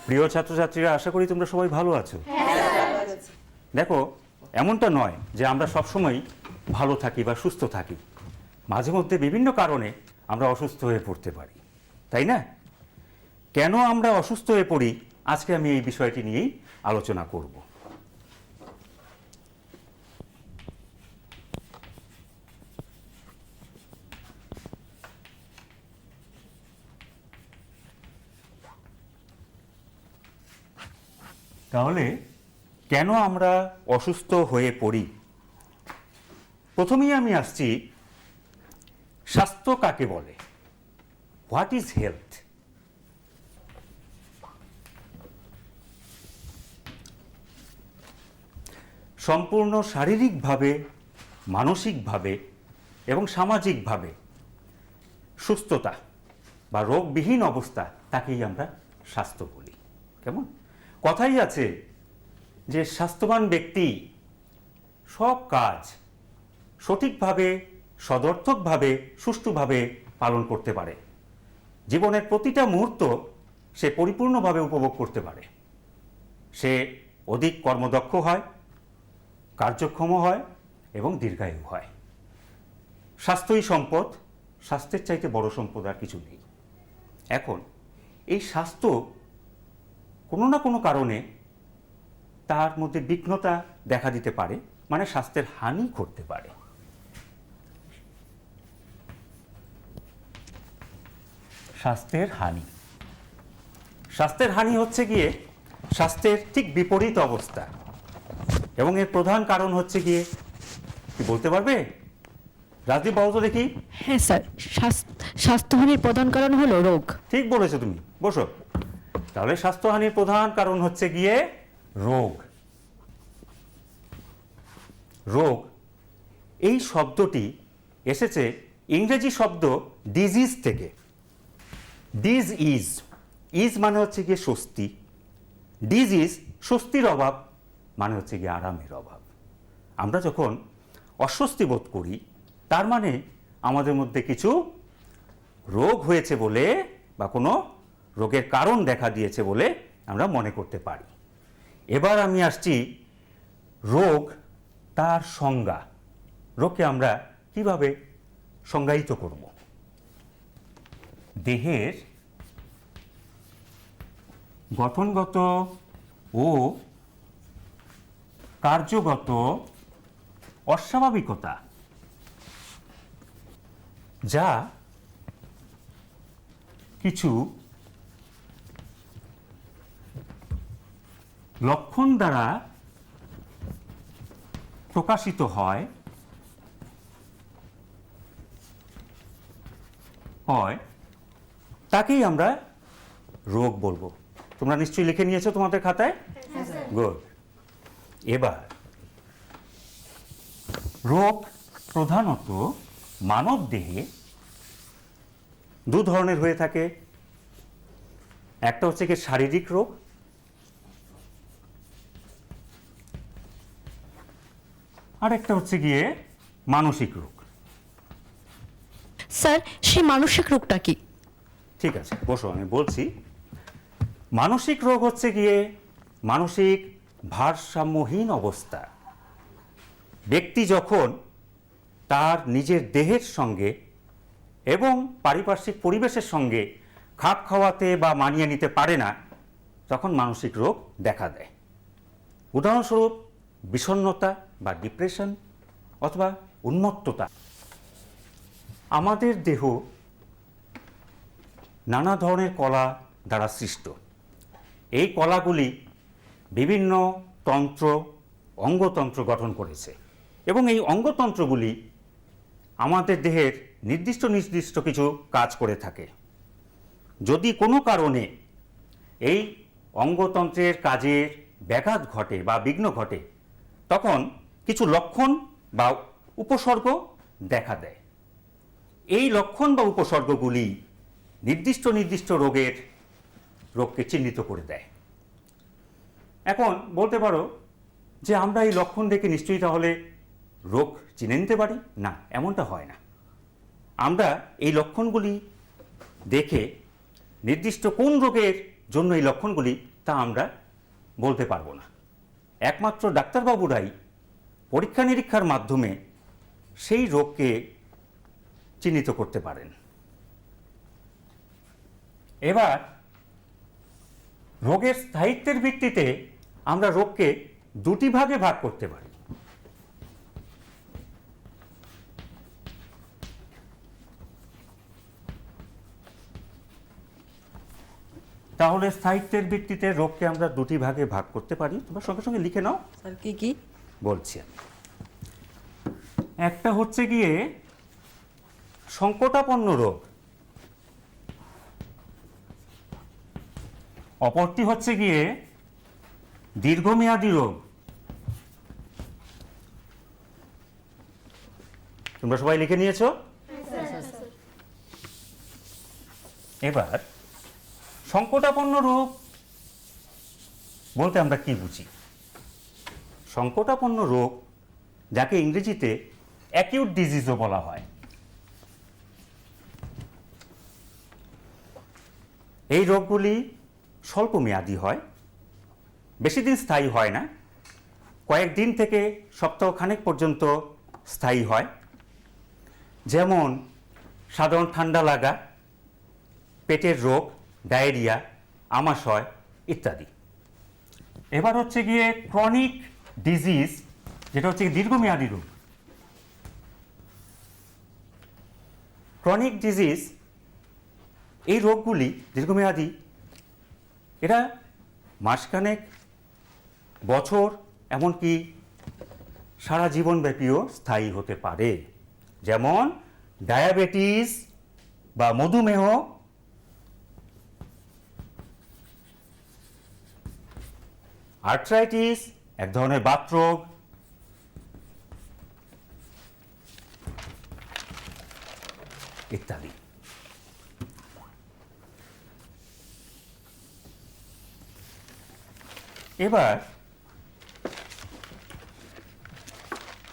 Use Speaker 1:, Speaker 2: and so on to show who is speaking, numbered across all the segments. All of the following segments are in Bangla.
Speaker 1: প্রিয় ছাত্রছাত্রীরা, আশা করি তোমরা সবাই ভালো আছো। দেখো, এমনটা নয় যে আমরা সবসময় ভালো থাকি বা সুস্থ থাকি। মাঝে মধ্যে বিভিন্ন কারণে আমরা অসুস্থ হয়ে পড়তে পারি, তাই না? কেন আমরা অসুস্থ হয়ে পড়ি, আজকে আমি এই বিষয়টি নিয়েই আলোচনা করব। তাহলে কেন আমরা অসুস্থ হয়ে পড়ি? প্রথমেই আমি আসছি, স্বাস্থ্য কাকে বলে? What is health? সম্পূর্ণ শারীরিকভাবে, মানসিকভাবে এবং সামাজিকভাবে সুস্থতা বা রোগবিহীন অবস্থা, তাকেই আমরা স্বাস্থ্য বলি। কেমন? কথাই আছে যে স্বাস্থ্যবান ব্যক্তি সব কাজ সঠিকভাবে, সদর্থকভাবে, সুষ্ঠুভাবে পালন করতে পারে। জীবনের প্রতিটা মুহূর্ত সে পরিপূর্ণভাবে উপভোগ করতে পারে। সে অধিক কর্মদক্ষ হয়, কার্যক্ষম হয় এবং দীর্ঘায়ু হয়। স্বাস্থ্যই সম্পদ, স্বাস্থ্যের চাইতে বড় সম্পদ আর কিছু নেই। এখন এই স্বাস্থ্য কোনো না কোনো কারণে তার মধ্যে বিঘ্নতা দেখা দিতে পারে, মানে স্বাস্থ্যের হানি ঘটতে পারে। স্বাস্থ্যের হানি, স্বাস্থ্যের হানি হচ্ছে গিয়ে স্বাস্থ্যের ঠিক বিপরীত অবস্থা, এবং এর প্রধান কারণ হচ্ছে গিয়ে, কি বলতে পারবে রাজদীপ? বলো তো দেখি।
Speaker 2: হ্যাঁ স্যার, স্বাস্থ্যহানির প্রধান কারণ হলো রোগ।
Speaker 1: ঠিক বলেছো তুমি, বসো। তাহলে স্বাস্থ্যহানির প্রধান কারণ হচ্ছে গিয়ে রোগ। রোগ এই শব্দটি এসেছে ইংরেজি শব্দ ডিজিজ থেকে। ডিজ ইজ, ইজ মানে হচ্ছে গিয়ে স্বস্তি, ডিজিজ স্বস্তির অভাব মানে হচ্ছে গিয়ে আরামের অভাব। আমরা যখন অস্বস্তি বোধ করি, তার মানে আমাদের মধ্যে কিছু রোগ হয়েছে বলে বা কোনো রোগের কারণ দেখা দিয়েছে বলে আমরা মনে করতে পারি। এবার আমি আসছি রোগ, তার সংজ্ঞা। রোগকে আমরা কিভাবে সংজ্ঞায়িত করব? দেহের গঠনগত ও কার্যগত অস্বাভাবিকতা, যা কিছু লক্ষণ দ্বারা প্রকাশিত হয়, তাকেই আমরা রোগ বলবো। তোমরা নিশ্চয়ই লিখে নিয়েছো তোমাদের খাতায়? গুড। এবার রোগ প্রধানত মানব দেহে দু ধরনের হয়ে থাকে। একটা হচ্ছে কি শারীরিক রোগ, আর একটা হচ্ছে গিয়ে মানসিক রোগ।
Speaker 2: স্যার, সেই মানসিক রোগটা কি?
Speaker 1: ঠিক আছে, বসো, আমি বলছি। মানসিক রোগ হচ্ছে গিয়ে মানসিক ভারসাম্যহীন অবস্থা। ব্যক্তি যখন তার নিজের দেহের সঙ্গে এবং পারিপার্শ্বিক পরিবেশের সঙ্গে খাপ খাওয়াতে বা মানিয়ে নিতে পারে না, তখন মানসিক রোগ দেখা দেয়। উদাহরণস্বরূপ বিষণ্ণতা বা ডিপ্রেশন অথবা উন্মত্ততা। আমাদের দেহ নানা ধরনের কলা দ্বারা সৃষ্ট। এই কলাগুলি বিভিন্ন তন্ত্র, অঙ্গতন্ত্র গঠন করেছে, এবং এই অঙ্গতন্ত্রগুলি আমাদের দেহের নির্দিষ্ট নির্দিষ্ট কিছু কাজ করে থাকে। যদি কোনো কারণে এই অঙ্গতন্ত্রের কাজের ব্যাঘাত ঘটে বা বিঘ্ন ঘটে, তখন কিছু লক্ষণ বা উপসর্গ দেখা দেয়। এই লক্ষণ বা উপসর্গগুলি নির্দিষ্ট নির্দিষ্ট রোগকে চিহ্নিত করে দেয়। এখন বলতে পারো যে আমরা এই লক্ষণ দেখে নিশ্চয়ই তাহলে রোগ চিনে নিতে পারি? না, এমনটা হয় না। আমরা এই লক্ষণগুলি দেখে নির্দিষ্ট কোন রোগের জন্য এই লক্ষণগুলি তা আমরা বলতে পারবো না। একমাত্র ডাক্তারবাবুরাই পরীক্ষা নিরীক্ষার মাধ্যমে সেই রোগকে চিহ্নিত করতে পারেন। এবার রোগের স্থায়িত্বের ভিত্তিতে আমরা রোগকে দুটি ভাগে ভাগ করতে পারি। তাহলে স্থায়িত্বের ভিত্তিতে রোগকে আমরা দুটি ভাগে ভাগ করতে পারি। তোমরা সঙ্গে সঙ্গে লিখে নাও।
Speaker 3: স্যার কি কি?
Speaker 1: বলছি আমি। একটা হচ্ছে গিয়ে সংকটাপন্ন রোগ, অপরটি হচ্ছে গিয়ে দীর্ঘমেয়াদী রোগ। তোমরা সবাই লিখে নিয়েছো? এবার সংকটাপন্ন রোগ বলতে আমরা কি বুঝি? সংকটাপন্ন রোগ, যাকে ইংরেজিতে অ্যাকিউট ডিজিজও বলা হয়, এই রোগগুলি স্বল্পমেয়াদী হয়, বেশি দিন স্থায়ী হয় না, কয়েকদিন থেকে সপ্তাহখানেক পর্যন্ত স্থায়ী হয়। যেমন সাধারণ ঠান্ডা লাগা, পেটের রোগ, ডায়রিয়া, আমাশয় ইত্যাদি। এবার হচ্ছে গিয়ে ক্রনিক ডিজিজ, যেটা হচ্ছে দীর্ঘমেয়াদী রোগ। ক্রনিক ডিজিজ, এই রোগগুলি দীর্ঘমেয়াদী, এরা মাসখানেক, বছর, এমনকি সারা জীবনব্যাপীও স্থায়ী হতে পারে। যেমন ডায়াবেটিস বা মধুমেহ, আর্থ্রাইটিস এক ধরনের বাতরোগ, ইত্যাদি। এবার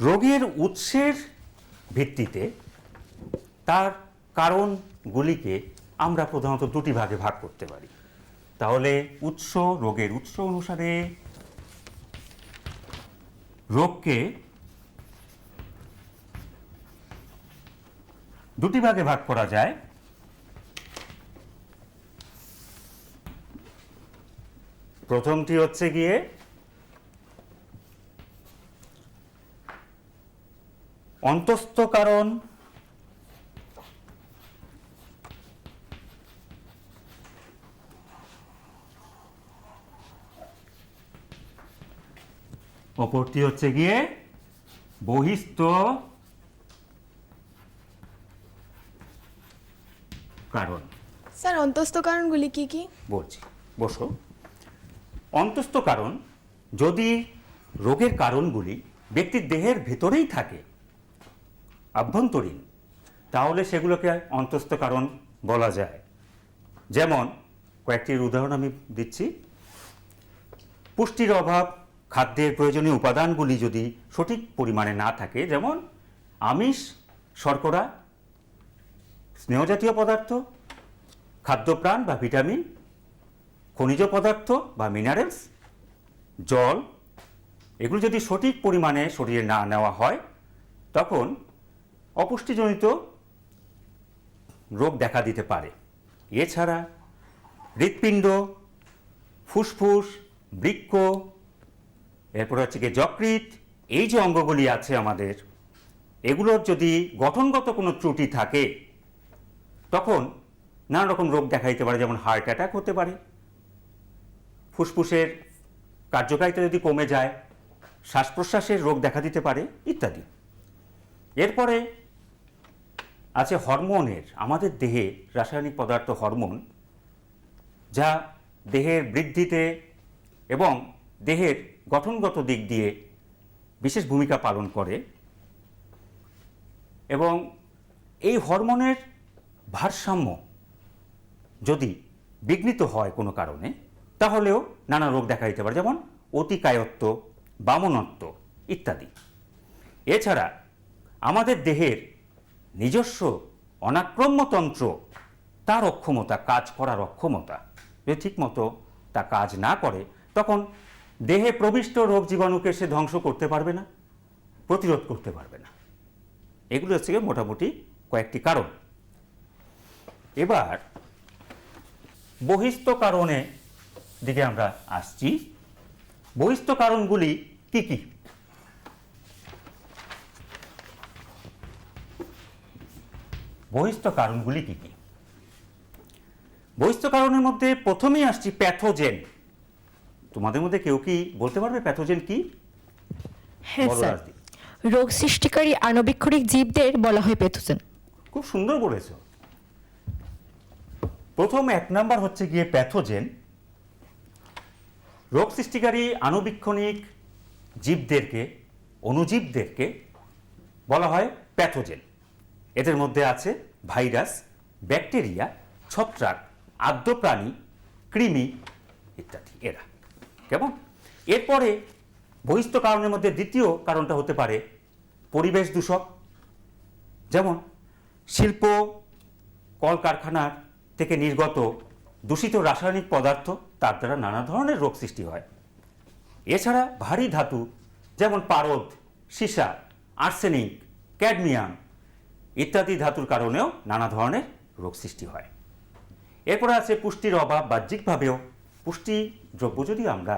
Speaker 1: রোগের উৎসের ভিত্তিতে তার কারণগুলিকে আমরা প্রধানত দুটি ভাগে ভাগ করতে পারি। তাহলে উৎস, রোগের উৎস অনুসারে রোগকে দুটি ভাগে ভাগ করা যায়। প্রথমটি হচ্ছে গিয়ে অন্তস্থ কারণ, অপরটি হচ্ছে গিয়ে বহিস্থ কারণ।
Speaker 4: স্যার অন্তস্থ কারণগুলি কি কি?
Speaker 1: বলছি, বসো। অন্তস্থ কারণ, যদি রোগের কারণগুলি ব্যক্তির দেহের ভেতরেই থাকে, আভ্যন্তরীণ, তাহলে সেগুলোকে অন্তস্থ কারণ বলা যায়। যেমন কয়েকটির উদাহরণ আমি দিচ্ছি। পুষ্টির অভাব, খাদ্যের প্রয়োজনীয় উপাদানগুলি যদি সঠিক পরিমাণে না থাকে, যেমন আমিষ, শর্করা, স্নেহজাতীয় পদার্থ, খাদ্যপ্রাণ বা ভিটামিন, খনিজ পদার্থ বা মিনারেলস, জল, এগুলো যদি সঠিক পরিমাণে শরীরে না নেওয়া হয়, তখন অপুষ্টিজনিত রোগ দেখা দিতে পারে। এছাড়া হৃৎপিণ্ড, ফুসফুস, বৃক্ক, এরপর হচ্ছে গিয়ে যকৃৎ, এই যে অঙ্গগুলি আছে আমাদের, এগুলোর যদি গঠনগত কোনো ত্রুটি থাকে, তখন নানা রকম রোগ দেখা দিতে পারে। যেমন হার্ট অ্যাটাক হতে পারে, ফুসফুসের কার্যকারিতা যদি কমে যায়, শ্বাস প্রশ্বাসের রোগ দেখা দিতে পারে ইত্যাদি। এরপরে আছে হরমোনের, আমাদের দেহে রাসায়নিক পদার্থ হরমোন, যা দেহের বৃদ্ধিতে এবং দেহের গঠনগত দিক দিয়ে বিশেষ ভূমিকা পালন করে। এবং এই হরমোনের ভারসাম্য যদি বিঘ্নিত হয় কোনো কারণে, তাহলেও নানা রোগ দেখা দিতে পারে, যেমন অতিকায়ত্ব, বামনত্ব ইত্যাদি। এছাড়া আমাদের দেহের নিজস্ব অনাক্রম্যতন্ত্র, তার অক্ষমতা, কাজ করার অক্ষমতা যদি ঠিকমতো তা কাজ না করে তখন দেহে প্রবিষ্ট রোগ জীবাণুকে সে ধ্বংস করতে পারবে না, প্রতিরোধ করতে পারবে না। এগুলো হচ্ছে গিয়ে মোটামুটি কয়েকটি কারণ। এবার বহিস্থ কারণে দিকে আমরা আসছি। বহিস্থ কারণগুলি কি কি? বহিস্থ কারণগুলি কি কি? বহিস্থ কারণের মধ্যে প্রথমেই আসছি প্যাথোজেন। তোমাদের মধ্যে কেউ কি বলতে পারবে প্যাথোজেন কি?
Speaker 2: হ্যাঁ
Speaker 1: বলো
Speaker 2: স্যার,
Speaker 1: রাজদীপ।
Speaker 2: রোগ সৃষ্টিকারী আণবিক্ষরিক জীবদের বলা হয় প্যাথোজেন।
Speaker 1: খুব সুন্দর বলেছ। প্রথম 1 নাম্বার হচ্ছে গিয়ে প্যাথোজেন। রোগ সৃষ্টিকারী আণুবীক্ষণিক জীবদেরকে, অণুজীবদেরকে বলা হয় প্যাথোজেন। এদের মধ্যে আছে ভাইরাস, ব্যাকটেরিয়া, ছত্রাক, আদ্য প্রাণী, কৃমি ইত্যাদি। এরা কেমন? এরপরে বহিস্থ কারণের মধ্যে দ্বিতীয় কারণটা হতে পারে পরিবেশ দূষক। যেমন শিল্প, কলকারখানার থেকে নির্গত দূষিত রাসায়নিক পদার্থ, তার দ্বারা নানা ধরনের রোগ সৃষ্টি হয়। এছাড়া ভারী ধাতু যেমন পারদ, সীসা, আর্সেনিক, ক্যাডমিয়াম ইত্যাদি ধাতুর কারণেও নানা ধরনের রোগ সৃষ্টি হয়। এরপরে আছে পুষ্টির অভাব। বাহ্যিকভাবেও পুষ্টি দ্রব্য যদি আমরা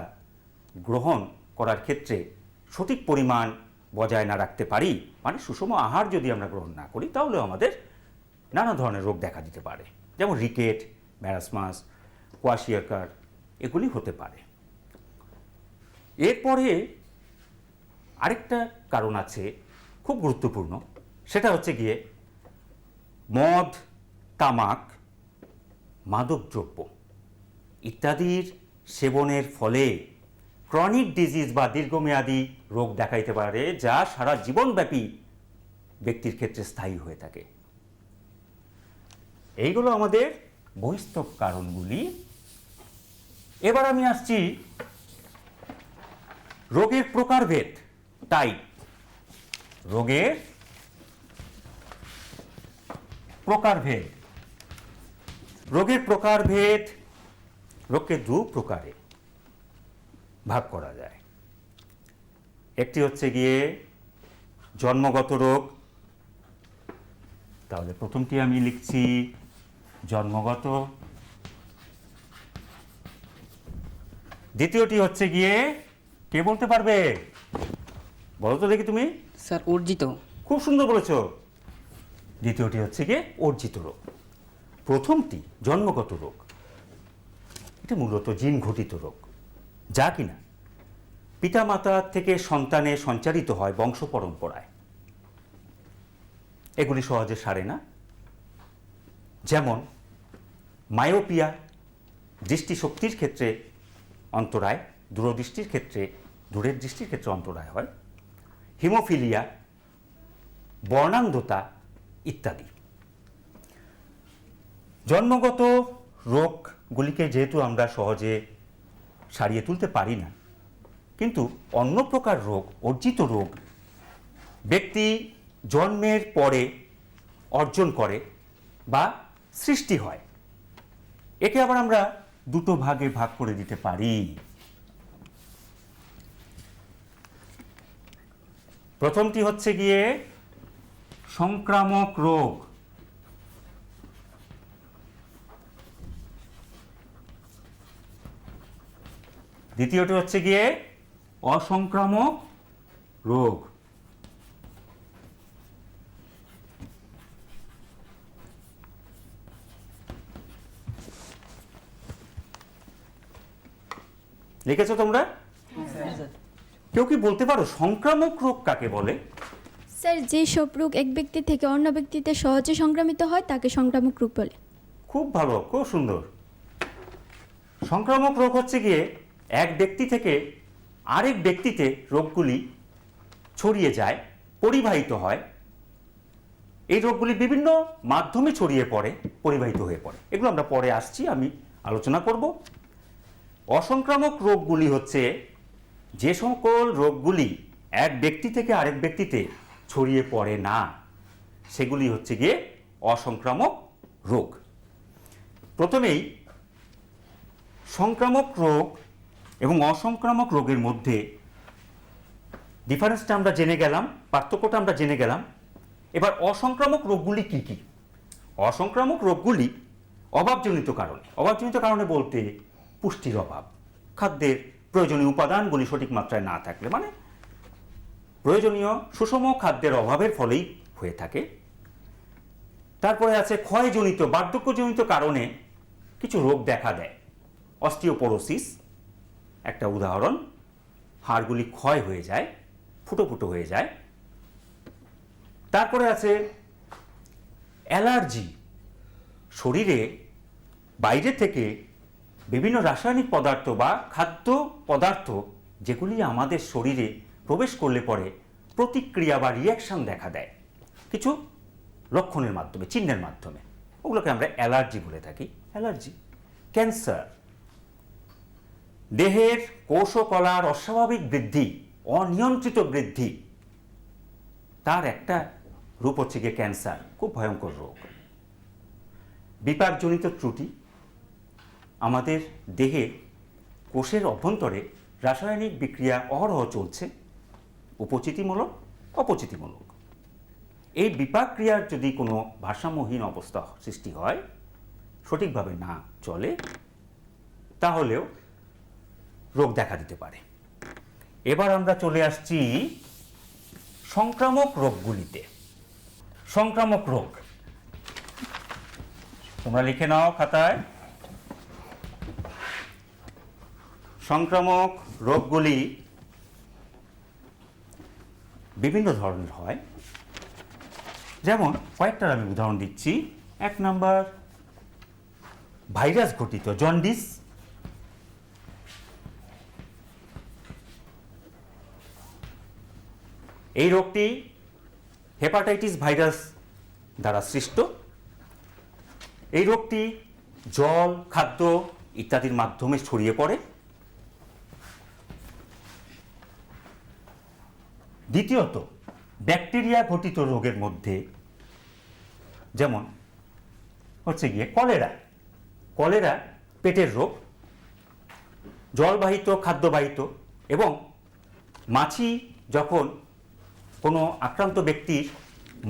Speaker 1: গ্রহণ করার ক্ষেত্রে সঠিক পরিমাণ বজায় না রাখতে পারি, মানে সুষম আহার যদি আমরা গ্রহণ না করি, তাহলেও আমাদের নানা ধরনের রোগ দেখা দিতে পারে। যেমন রিকেট, ম্যারাসমাস, কোয়াশিয়াকার এগুলি হতে পারে। এরপরে আরেকটা কারণ আছে খুব গুরুত্বপূর্ণ, সেটা হচ্ছে গিয়ে মদ, তামাক, মাদকদ্রব্য ইত্যাদির সেবনের ফলে ক্রনিক ডিজিজ বা দীর্ঘমেয়াদী রোগ দেখা দিতে পারে, যা সারা জীবনব্যাপী ব্যক্তির ক্ষেত্রে স্থায়ী হয়ে থাকে। এইগুলো আমাদের বহিস্থ কারণগুলি। এবার আমি আসছি রোগের প্রকারভেদ, টাইপ। রোগের প্রকারভেদ। রোগের প্রকারভেদ, রোগকে 2 প্রকারে ভাগ করা যায়। একটি হচ্ছে গিয়ে জন্মগত রোগ। তাহলে প্রথমটি আমি লিখছি জন্মগত। দ্বিতীয়টি হচ্ছে গিয়ে, কে বলতে পারবে? বলো তো দেখি তুমি।
Speaker 3: স্যার অর্জিত।
Speaker 1: খুব সুন্দর বলেছ। দ্বিতীয়টি হচ্ছে গিয়ে অর্জিত রোগ। প্রথমটি জন্মগত রোগ। এটা মূলত জিন ঘটিত রোগ, যা কিনা পিতামাতা থেকে সন্তানে সঞ্চারিত হয় বংশ পরম্পরায়। এগুলি সহজে সারে না। যেমন মায়োপিয়া, দৃষ্টিশক্তির ক্ষেত্রে অন্তরায়, দূরদৃষ্টির ক্ষেত্রে, দূরের দৃষ্টির ক্ষেত্রে অন্তরায় হয়। হিমোফিলিয়া, বর্ণান্ধতা ইত্যাদি। জন্মগত রোগগুলিকে যেহেতু আমরা সহজে সারিয়ে তুলতে পারি না, কিন্তু অন্য প্রকার রোগ, অর্জিত রোগ, ব্যক্তি জন্মের পরে অর্জন করে বা সৃষ্টি হয়। একে আবার আমরা 2 ভাগে ভাগ করে দিতে পারি। প্রথমটি হচ্ছে গিয়ে সংক্রামক রোগ। দ্বিতীয়টি হচ্ছে গিয়ে অসংক্রামক রোগ। লিখেছো তোমরা? কেউ কি বলতে পারো সংক্রামক রোগ কাকে বলে?
Speaker 5: স্যার, যে সব রোগ এক ব্যক্তি থেকে অন্য ব্যক্তিতে সহজে সংক্রামিত হয় তাকে সংক্রামক রোগ বলে।
Speaker 1: খুব ভালো, খুব সুন্দর। সংক্রামক রোগ হচ্ছে গিয়ে এক ব্যক্তি থেকে আরেক ব্যক্তিতে রোগগুলি ছড়িয়ে যায়, পরিবাহিত হয়। এই রোগগুলি বিভিন্ন মাধ্যমে ছড়িয়ে পড়ে, পরিবাহিত হয়ে পড়ে। এগুলো আমরা পরে আসছি, আমি আলোচনা করব। অসংক্রামক রোগগুলি হচ্ছে যে সকল রোগগুলি এক ব্যক্তি থেকে আরেক ব্যক্তিতে ছড়িয়ে পড়ে না, সেগুলি হচ্ছে গিয়ে অসংক্রামক রোগ। প্রথমেই সংক্রামক রোগ এবং অসংক্রামক রোগের মধ্যে ডিফারেন্সটা আমরা জেনে গেলাম, পার্থক্যটা আমরা জেনে গেলাম। এবার অসংক্রামক রোগগুলি কি কি? অসংক্রামক রোগগুলি অভাবজনিত কারণে বলতে পুষ্টির অভাব, খাদ্যের প্রয়োজনীয় উপাদানগুলি সঠিক মাত্রায় না থাকলে, মানে প্রয়োজনীয় সুষম খাদ্যের অভাবের ফলেই হয়ে থাকে। তারপরে আছে ক্ষয়জনিত, বার্ধক্যজনিত কারণে কিছু রোগ দেখা দেয়। অস্টিওপোরোসিস একটা উদাহরণ, হাড়গুলি ক্ষয় হয়ে যায়, ফুটো ফুটো হয়ে যায়। তারপরে আছে অ্যালার্জি, শরীরে বাইরে থেকে বিভিন্ন রাসায়নিক পদার্থ বা খাদ্য পদার্থ যেগুলি আমাদের শরীরে প্রবেশ করলে পরে প্রতিক্রিয়া বা রিয়াকশন দেখা দেয় কিছু লক্ষণের মাধ্যমে, চিহ্নের মাধ্যমে, ওগুলোকে আমরা অ্যালার্জি বলে থাকি। অ্যালার্জি। ক্যান্সার, দেহের কোষ ও কলার অস্বাভাবিক বৃদ্ধি, অনিয়ন্ত্রিত বৃদ্ধি, তার একটা রূপ হচ্ছে গিয়ে ক্যান্সার, খুব ভয়ঙ্কর রোগ। বিপাকজনিত ত্রুটি, আমাদের দেহে কোষের অভ্যন্তরে রাসায়নিক বিক্রিয়া অহরহ চলছে, উপচিতিমূলক, অপচিতিমূলক। এই বিপাক ক্রিয়ার যদি কোনো ভারসাম্যহীন অবস্থা সৃষ্টি হয়, সঠিকভাবে না চলে, তাহলেও রোগ দেখা দিতে পারে। এবার আমরা চলে আসছি সংক্রামক রোগগুলিতে। সংক্রামক রোগ তোমরা লিখে নাও খাতায়। সংক্রামক রোগগুলি বিভিন্ন ধরনের হয়, যেমন কয়েকটার আমি উদাহরণ দিচ্ছি। 1 নাম্বার, ভাইরাস ঘটিত জন্ডিস। এই রোগটি হেপাটাইটিস ভাইরাস দ্বারা সৃষ্ট। এই রোগটি জল, খাদ্য ইত্যাদির মাধ্যমে ছড়িয়ে পড়ে। দ্বিতীয়ত, ব্যাকটেরিয়া ঘটিত রোগের মধ্যে যেমন হচ্ছে গিয়ে কলেরা। কলেরা পেটের রোগ, জলবাহিত, খাদ্যবাহিত, এবং মাছি যখন কোনো আক্রান্ত ব্যক্তির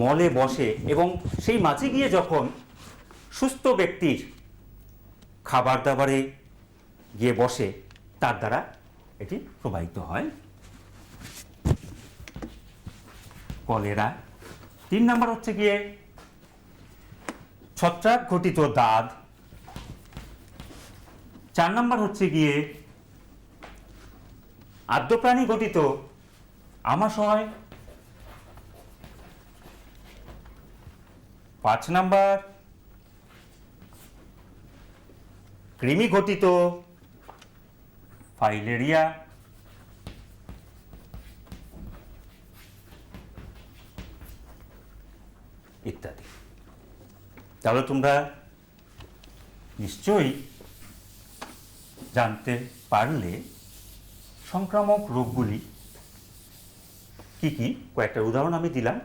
Speaker 1: মলে বসে এবং সেই মাছি গিয়ে যখন সুস্থ ব্যক্তির খাবার দাবারে গিয়ে বসে, তার দ্বারা এটি প্রবাহিত হয়, কলেরা। 3 নাম্বার হচ্ছে গিয়ে ছত্রাক ঘটিত দাঁত। 4 নাম্বার হচ্ছে গিয়ে আদ্যপ্রাণী ঘটিত আমাশয়। 5 নাম্বার কৃমি ঘটিত ফাইলেরিয়া। ইত্যাদি। তাহলে তোমরা নিশ্চয়ই জানতে পারলে সংক্রামক রোগগুলি কি কি। কয়েকটা উদাহরণ আমি দিলাম,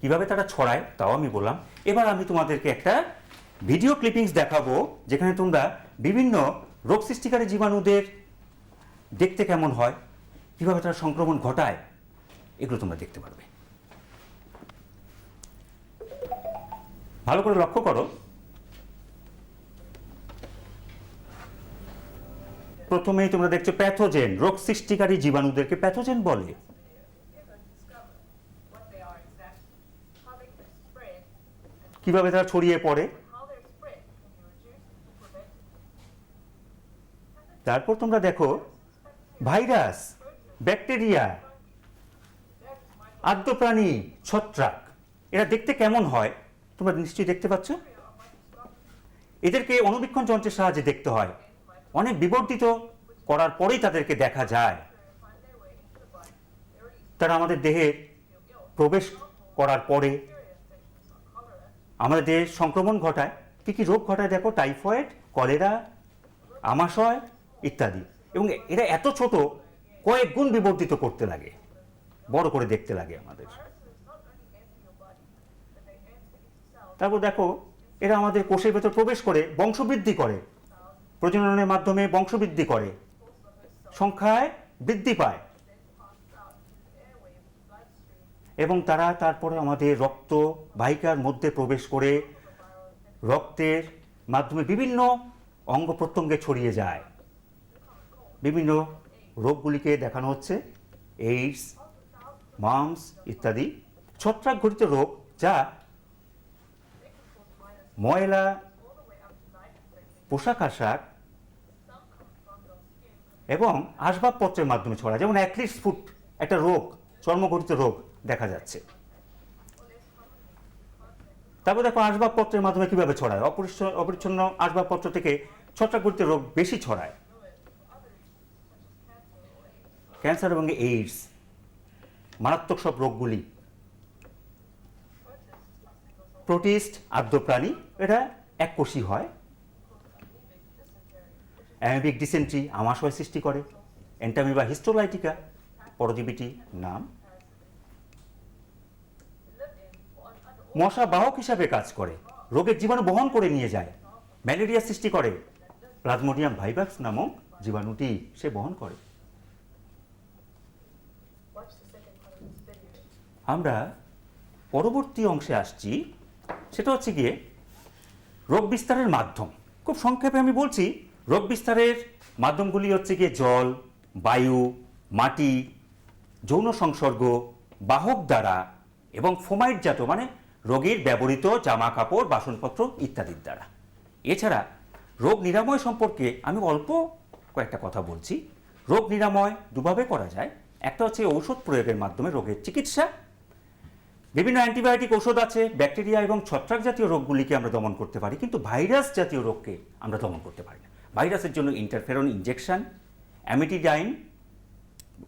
Speaker 1: কিভাবে তারা ছড়ায় তাও আমি বললাম। এবার আমি তোমাদেরকে একটা ভিডিও ক্লিপিংস দেখাবো, যেখানে তোমরা বিভিন্ন রোগ সৃষ্টিকারী জীবাণুদের দেখতে কেমন হয়, কিভাবে তারা সংক্রমণ ঘটায়, এগুলো তোমরা দেখতে পারবে। ভালো করে লক্ষ্য করো। প্রথমেই তোমরা দেখছো প্যাথোজেন, রোগ সৃষ্টিকারী জীবাণুদেরকে প্যাথোজেন বলে। কিভাবে তারা ছড়িয়ে পড়ে। তারপর তোমরা দেখো ভাইরাস, ব্যাকটেরিয়া, আদ্যপ্রাণী, ছত্রাক, এরা দেখতে কেমন হয় তোমরা নিশ্চয়ই দেখতে পাচ্ছ। এদেরকে অণুবীক্ষণ যন্ত্রের সাহায্যে দেখতে হয়, অনেক বিবর্ধিত করার পরেই তাদেরকে দেখা যায়। তারা আমাদের দেহে প্রবেশ করার পরে আমাদের দেহে সংক্রমণ ঘটায়। কি কি রোগ ঘটায় দেখো, টাইফয়েড, কলেরা, আমাশয় ইত্যাদি। এবং এরা এত ছোট, কয়েক গুণ বিবর্ধিত করতে লাগে, বড় করে দেখতে লাগে আমাদের। তারপর দেখো এরা আমাদের কোষের ভেতর প্রবেশ করে বংশবৃদ্ধি করে, প্রজননের মাধ্যমে বংশবৃদ্ধি করে, সংখ্যায় বৃদ্ধি পায় এবং তারা তারপরে আমাদের রক্ত বাহিকার মধ্যে প্রবেশ করে রক্তের মাধ্যমে বিভিন্ন অঙ্গ প্রত্যঙ্গে ছড়িয়ে যায়। বিভিন্ন রোগগুলিকে দেখানো হচ্ছে এইডস, মাম্পস ইত্যাদি ছত্রাক ঘটিত রোগ, যা ময়লা, পোশাক আশাক এবং আসবাবপত্রের মাধ্যমে ছড়ায়। যেমন অ্যাথলিটস ফুট একটা রোগ, চর্মঘটিত রোগ দেখা যাচ্ছে। তারপর দেখো আসবাবপত্রের মাধ্যমে কিভাবে ছড়ায়, অপরিচ্ছন্ন আসবাবপত্র থেকে ছত্রাকঘটিত রোগ বেশি ছড়ায়। ক্যান্সার এবং এইডস, মারাত্মক সব রোগগুলি। প্রোটিস্ট আদ্য প্রাণী, এটা এককোষী হয়। অ্যামিবিক ডিসেন্ট্রি আমাশয় সৃষ্টি করে। এন্টামিবা হিস্টোলাইটিকা পরজীবীটি নাম। মশা বাহক হিসাবে কাজ করে, রোগের জীবাণু বহন করে নিয়ে যায়। ম্যালেরিয়া সৃষ্টি করে, প্লাজমোডিয়াম ভাইভাক্স নামক জীবাণুটি সে বহন করে। আমরা পরবর্তী অংশে আসছি, সেটা হচ্ছে গিয়ে রোগ বিস্তারের মাধ্যম। খুব সংক্ষেপে আমি বলছি, রোগ বিস্তারের মাধ্যমগুলি হচ্ছে গিয়ে জল, বায়ু, মাটি, যৌন সংসর্গ, বাহক দ্বারা এবং ফোমাইটজাত মানে রোগীর ব্যবহৃত জামা কাপড়, বাসনপত্র ইত্যাদির দ্বারা। এছাড়া রোগ নিরাময় সম্পর্কে আমি অল্প কয়েকটা কথা বলছি। রোগ নিরাময় দুভাবে করা যায়। একটা হচ্ছে ঔষধ প্রয়োগের মাধ্যমে রোগের চিকিৎসা। বিভিন্ন অ্যান্টিবায়োটিক ঔষধ আছে, ব্যাকটেরিয়া এবং ছত্রাক জাতীয় রোগগুলিকে আমরা দমন করতে পারি, কিন্তু ভাইরাস জাতীয় রোগকে আমরা দমন করতে পারি না। ভাইরাসের জন্য ইন্টারফেরন ইনজেকশন, অ্যামিটিডাইন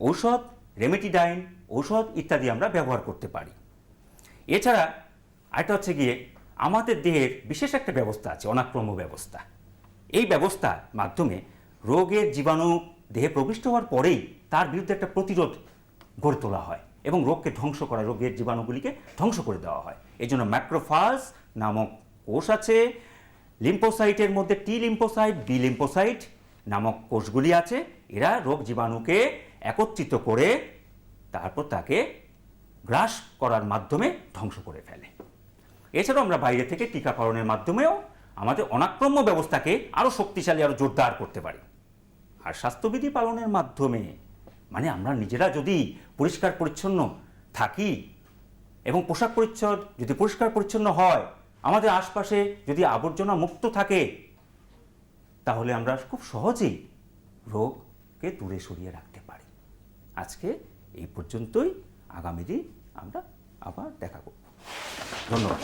Speaker 1: ঔষধ, রেমেটিডাইন ঔষধ ইত্যাদি আমরা ব্যবহার করতে পারি। এছাড়া আরেকটা হচ্ছে গিয়ে আমাদের দেহের বিশেষ একটা ব্যবস্থা আছে, অনাক্রম্য ব্যবস্থা। এই ব্যবস্থার মাধ্যমে রোগের জীবাণু দেহে প্রবিষ্ট হওয়ার পরেই তার বিরুদ্ধে একটা প্রতিরোধ গড়ে তোলা হয় এবং রোগকে ধ্বংস করা, রোগের জীবাণুগুলিকে ধ্বংস করে দেওয়া হয়। এই জন্য ম্যাক্রোফাজ নামক কোষ আছে, লিম্ফোসাইটের মধ্যে টি লিম্ফোসাইট, বি লিম্ফোসাইট নামক কোষগুলি আছে। এরা রোগ জীবাণুকে একত্রিত করে তারপর তাকে গ্রাস করার মাধ্যমে ধ্বংস করে ফেলে। এছাড়াও আমরা বাইরে থেকে টিকাকরণের মাধ্যমেও আমাদের অনাক্রম্য ব্যবস্থাকে আরও শক্তিশালী, আরও জোরদার করতে পারি। আর স্বাস্থ্যবিধি পালনের মাধ্যমে মানে আমরা নিজেরা যদি পরিষ্কার পরিচ্ছন্ন থাকি এবং পোশাক পরিচ্ছদ যদি পরিষ্কার পরিচ্ছন্ন হয়, আমাদের আশপাশে যদি আবর্জনা মুক্ত থাকে, তাহলে আমরা খুব সহজেই রোগকে দূরে সরিয়ে রাখতে পারি। আজকে এই পর্যন্তই। আগামী দিন আমরা আবার দেখা করব। ধন্যবাদ।